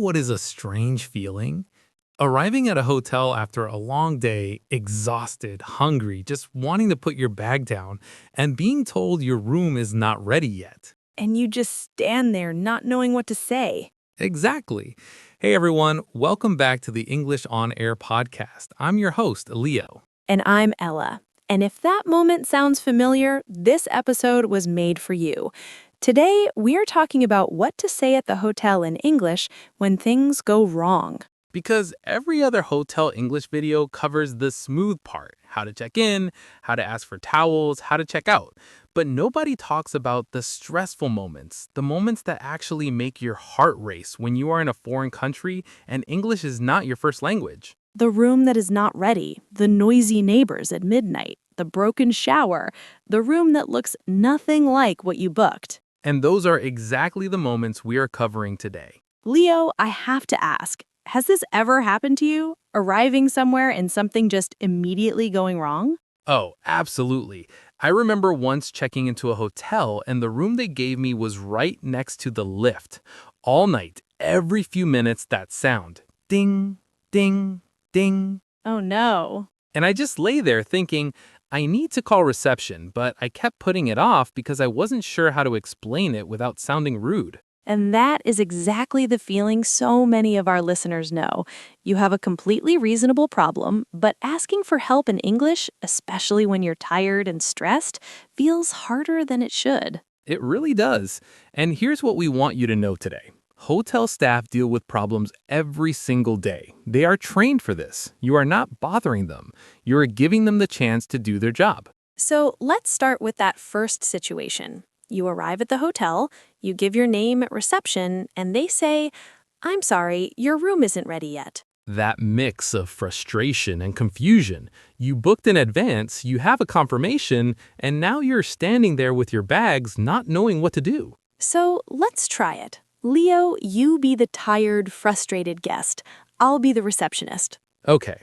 what is a strange feeling? Arriving at a hotel after a long day, exhausted, hungry, just wanting to put your bag down, and being told your room is not ready yet. And you just stand there not knowing what to say. Exactly. Hey everyone, welcome back to the English on Air podcast. I'm your host, Leo. And I'm Ella. And if that moment sounds familiar, this episode was made for you. Today, we're talking about what to say at the hotel in English when things go wrong. Because every other hotel English video covers the smooth part, how to check in, how to ask for towels, how to check out. But nobody talks about the stressful moments, the moments that actually make your heart race when you are in a foreign country and English is not your first language. The room that is not ready, the noisy neighbors at midnight, the broken shower, the room that looks nothing like what you booked. And those are exactly the moments we are covering today. Leo, I have to ask, has this ever happened to you? Arriving somewhere and something just immediately going wrong? Oh, absolutely. I remember once checking into a hotel and the room they gave me was right next to the lift. All night, every few minutes, that sound. Ding, ding, ding. Oh no. And I just lay there thinking, I need to call reception, but I kept putting it off because I wasn't sure how to explain it without sounding rude. And that is exactly the feeling so many of our listeners know. You have a completely reasonable problem, but asking for help in English, especially when you're tired and stressed, feels harder than it should. It really does. And here's what we want you to know today. Hotel staff deal with problems every single day. They are trained for this. You are not bothering them. You are giving them the chance to do their job. So let's start with that first situation. You arrive at the hotel, you give your name at reception, and they say, "I'm sorry, your room isn't ready yet." That mix of frustration and confusion. You booked in advance, you have a confirmation, and now you're standing there with your bags not knowing what to do. So let's try it. Leo, you be the tired, frustrated guest. I'll be the receptionist. Okay.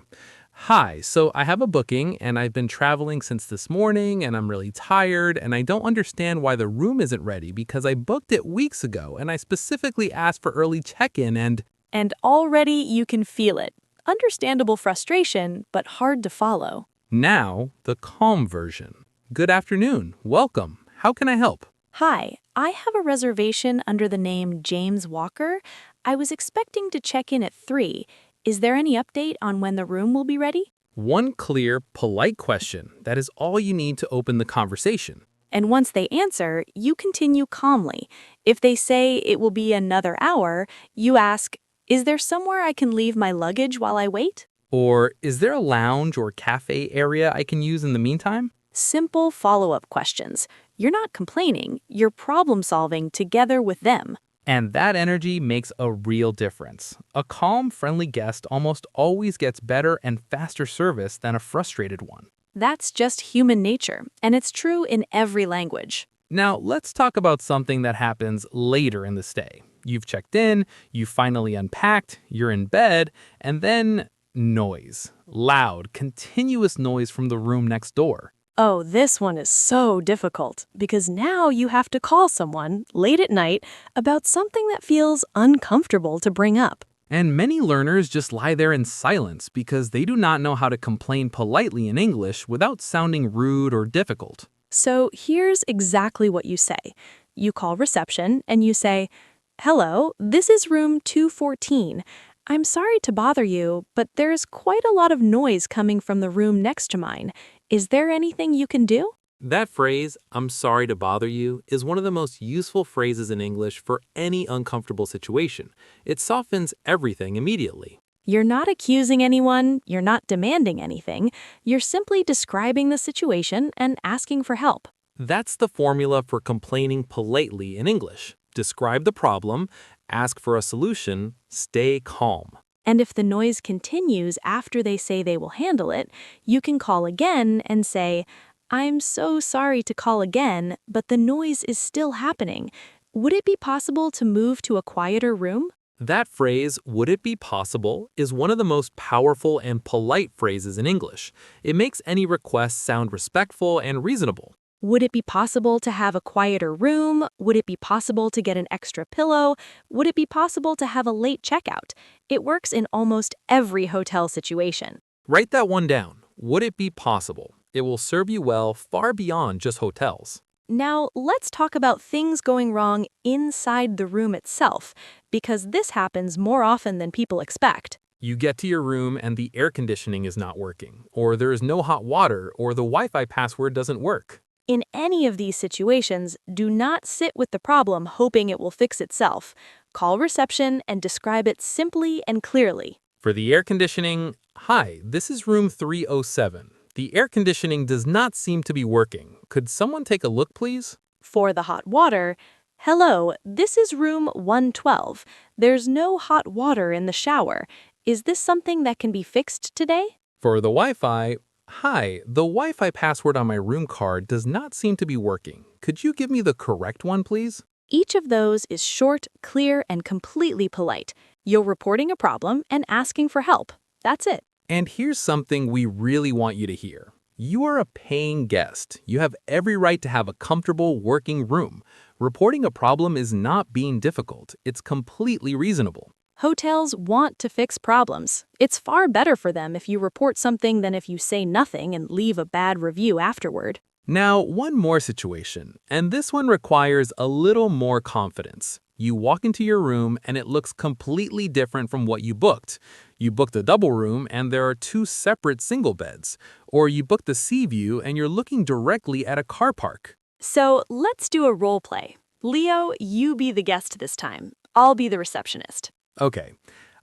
Hi, so I have a booking and I've been traveling since this morning and I'm really tired and I don't understand why the room isn't ready because I booked it weeks ago and I specifically asked for early check-in and... And already you can feel it. Understandable frustration, but hard to follow. Now, the calm version. Good afternoon. Welcome. How can I help? Hi, I have a reservation under the name James Walker. I was expecting to check in at 3. Is there any update on when the room will be ready? One clear, polite question. That is all you need to open the conversation. And once they answer, you continue calmly. If they say it will be another hour, you ask, "Is there somewhere I can leave my luggage while I wait?" Or, is there a lounge or cafe area I can use in the meantime? Simple follow-up questions. You're not complaining, you're problem-solving together with them. And that energy makes a real difference. A calm, friendly guest almost always gets better and faster service than a frustrated one. That's just human nature, and it's true in every language. Now, let's talk about something that happens later in the stay. You've checked in, you finally unpacked, you're in bed, and then noise. Loud, continuous noise from the room next door. Oh, this one is so difficult because now you have to call someone late at night about something that feels uncomfortable to bring up. And many learners just lie there in silence because they do not know how to complain politely in English without sounding rude or difficult. So here's exactly what you say. You call reception and you say, "Hello, this is room 214. I'm sorry to bother you, but there's quite a lot of noise coming from the room next to mine. Is there anything you can do?" That phrase, "I'm sorry to bother you," is one of the most useful phrases in English for any uncomfortable situation. It softens everything immediately. You're not accusing anyone, you're not demanding anything, you're simply describing the situation and asking for help. That's the formula for complaining politely in English. Describe the problem, ask for a solution, stay calm. And if the noise continues after they say they will handle it, you can call again and say, "I'm so sorry to call again, but the noise is still happening. Would it be possible to move to a quieter room?" That phrase, "would it be possible," is one of the most powerful and polite phrases in English. It makes any request sound respectful and reasonable. Would it be possible to have a quieter room? Would it be possible to get an extra pillow? Would it be possible to have a late checkout? It works in almost every hotel situation. Write that one down. Would it be possible? It will serve you well far beyond just hotels. Now, let's talk about things going wrong inside the room itself, because this happens more often than people expect. You get to your room and the air conditioning is not working, or there is no hot water, or the Wi-Fi password doesn't work. In any of these situations, do not sit with the problem hoping it will fix itself. Call reception and describe it simply and clearly. For the air conditioning, hi, this is room 307. The air conditioning does not seem to be working. Could someone take a look, please? For the hot water, hello, this is room 112. There's no hot water in the shower. Is this something that can be fixed today? For the Wi-Fi, hi, the Wi-Fi password on my room card does not seem to be working. Could you give me the correct one, please? Each of those is short, clear, and completely polite. You're reporting a problem and asking for help. That's it. And here's something we really want you to hear. You are a paying guest. You have every right to have a comfortable, working room. Reporting a problem is not being difficult. It's completely reasonable. Hotels want to fix problems. It's far better for them if you report something than if you say nothing and leave a bad review afterward. Now, one more situation, and this one requires a little more confidence. You walk into your room and it looks completely different from what you booked. You booked a double room and there are two separate single beds. Or you booked the sea view and you're looking directly at a car park. So let's do a role play. Leo, you be the guest this time. I'll be the receptionist. Okay.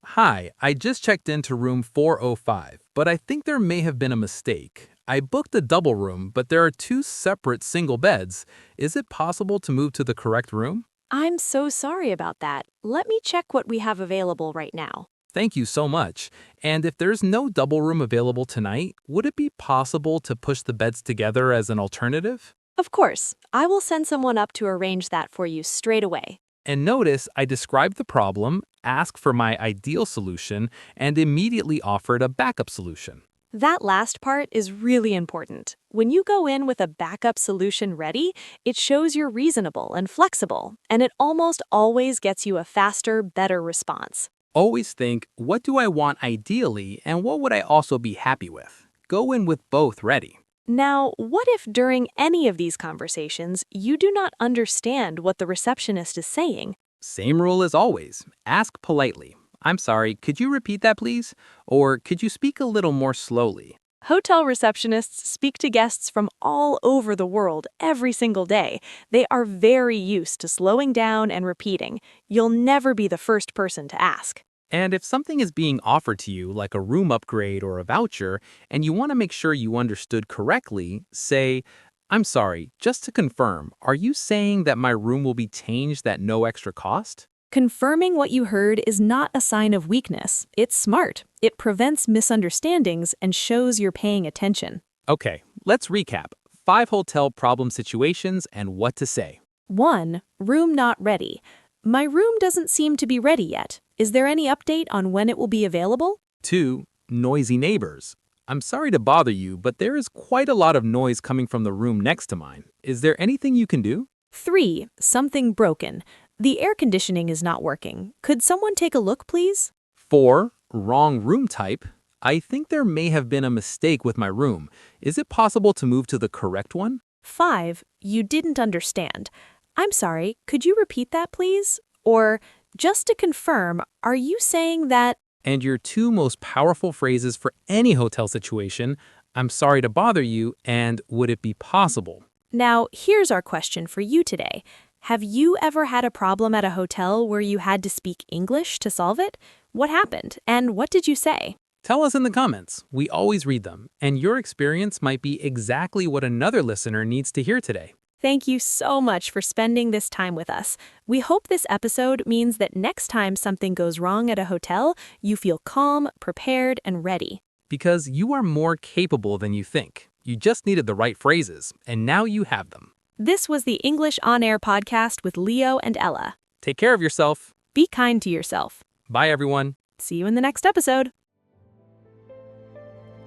Hi, I just checked into room 405, but I think there may have been a mistake. I booked a double room, but there are two separate single beds. Is it possible to move to the correct room? I'm so sorry about that. Let me check what we have available right now. Thank you so much. And if there's no double room available tonight, would it be possible to push the beds together as an alternative? Of course, I will send someone up to arrange that for you straight away. And notice I described the problem, asked for my ideal solution, and immediately offered a backup solution. That last part is really important. When you go in with a backup solution ready, it shows you're reasonable and flexible, and it almost always gets you a faster, better response. Always think, what do I want ideally and what would I also be happy with? Go in with both ready. Now, what if during any of these conversations you do not understand what the receptionist is saying? Same rule as always. Ask politely. I'm sorry, could you repeat that please? Or could you speak a little more slowly? Hotel receptionists speak to guests from all over the world every single day. They are very used to slowing down and repeating. You'll never be the first person to ask. And if something is being offered to you, like a room upgrade or a voucher, and you want to make sure you understood correctly, say, I'm sorry, just to confirm, are you saying that my room will be changed at no extra cost? Confirming what you heard is not a sign of weakness. It's smart. It prevents misunderstandings and shows you're paying attention. Okay, let's recap. 5 hotel problem situations and what to say. 1. Room not ready. My room doesn't seem to be ready yet. Is there any update on when it will be available? 2. Noisy neighbors. I'm sorry to bother you, but there is quite a lot of noise coming from the room next to mine. Is there anything you can do? 3. Something broken. The air conditioning is not working. Could someone take a look, please? 4. Wrong room type. I think there may have been a mistake with my room. Is it possible to move to the correct one? 5. You didn't understand. I'm sorry, could you repeat that, please? Or, just to confirm, are you saying that... And your 2 most powerful phrases for any hotel situation, I'm sorry to bother you, and would it be possible? Now, here's our question for you today. Have you ever had a problem at a hotel where you had to speak English to solve it? What happened, and what did you say? Tell us in the comments. We always read them, and your experience might be exactly what another listener needs to hear today. Thank you so much for spending this time with us. We hope this episode means that next time something goes wrong at a hotel, you feel calm, prepared, and ready. Because you are more capable than you think. You just needed the right phrases, and now you have them. This was the English On Air podcast with Leo and Ella. Take care of yourself. Be kind to yourself. Bye, everyone. See you in the next episode.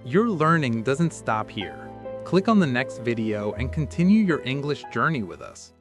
Your learning doesn't stop here. Click on the next video and continue your English journey with us.